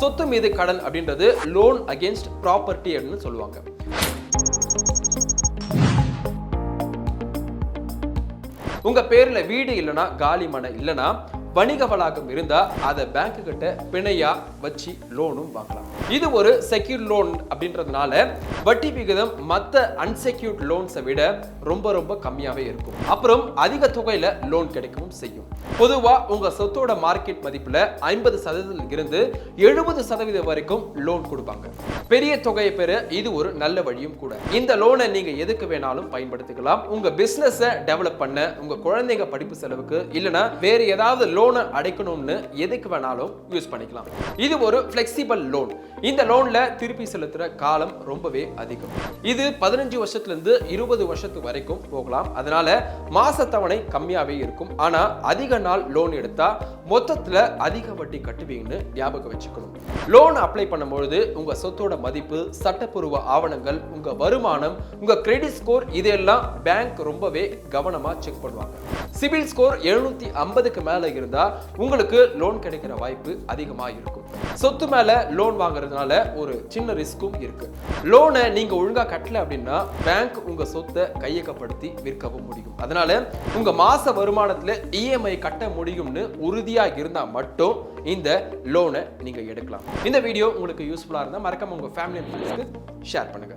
சொத்து மீது கடன் அப்படின்றது லோன் அகேன்ஸ்ட் ப்ராப்பர்ட்டி அப்படின்னு சொல்லுவாங்க. உங்க பேர்ல வீடு இல்லனா காலி மனை இல்லனா வணிக வளாகம் இருந்தா அதை பேங்க் கிட்ட பிணையா வச்சு லோனும் வாங்கலாம். இது ஒரு செக்யூர்ட் லோன் அப்படின்றதுனால வட்டி விகிதம் மற்ற அன்செக்யூர்ட் லோன்ஸை விட ரொம்ப ரொம்ப கம்மியாவே இருக்கும். அப்புறம் அதிக தொகையில லோன் கிடைக்கவும் செய்யும். பொதுவா உங்க சொத்தோட மார்க்கெட் மதிப்புல 50% இருந்து 70% வரைக்கும் லோன் கொடுப்பாங்க. பெரிய தொகையை பெற இது ஒரு நல்ல வழியும் கூட. இந்த லோனை நீங்க எதுக்கு வேணாலும் பயன்படுத்திக்கலாம். உங்க பிசினஸை டெவலப் பண்ண, உங்க குழந்தைங்க படிப்பு செலவுக்கு இல்லனா வேற ஏதாவது லோனை அடைக்கணும்னு எதுக்கு வேணாலும் யூஸ் பண்ணிக்கலாம். இது ஒரு ஃபிளெக்சிபிள் லோன். இந்த லோன்ல திருப்பி செலுத்துற காலம் ரொம்பவே அதிகம். இது 15 வருஷத்துல இருந்து 20 வருஷத்துக்கு வரைக்கும் போகலாம். அதனால மாச தவணை கம்மியாவே இருக்கும். ஆனா அதிக நாள் லோன் எடுத்தா மொத்தத்துல அதிக வட்டி கட்டுவீங்கன்னு ஞாபகம் வச்சுக்கணும். லோன் அப்ளை பண்ணும்போது உங்க சொத்தோட மதிப்பு, சட்டப்பூர்வ ஆவணங்கள், உங்க வருமானம், உங்க கிரெடிட் ஸ்கோர் இதெல்லாம் பேங்க் ரொம்பவே கவனமா செக் பண்ணுவாங்க. சிபில் ஸ்கோர் 750க்கு மேல இருந்தா உங்களுக்கு லோன் கிடைக்கிற வாய்ப்பு அதிகமா இருக்கும். சொத்து மேல லோன் வாங்குறதுனால ஒரு சின்ன ரிஸ்க்கும் இருக்கு. லோனை நீங்க ஒழுங்கா கட்டல அப்படின்னா பேங்க் உங்க சொத்தை கையகப்படுத்தி விற்கவும் முடியும். அதனால உங்க மாச வருமானத்துல இஎம்ஐ கட்ட முடியும்னு உறுதியா இருந்தா மட்டும் இந்த லோனை நீங்க எடுக்கலாம். இந்த வீடியோ உங்களுக்கு யூஸ்ஃபுல்லா இருந்தா மறக்காம உங்க ஃபேமிலி அண்ட் ஃப்ரெண்ட்ஸ்க்கு ஷேர் பண்ணுங்க.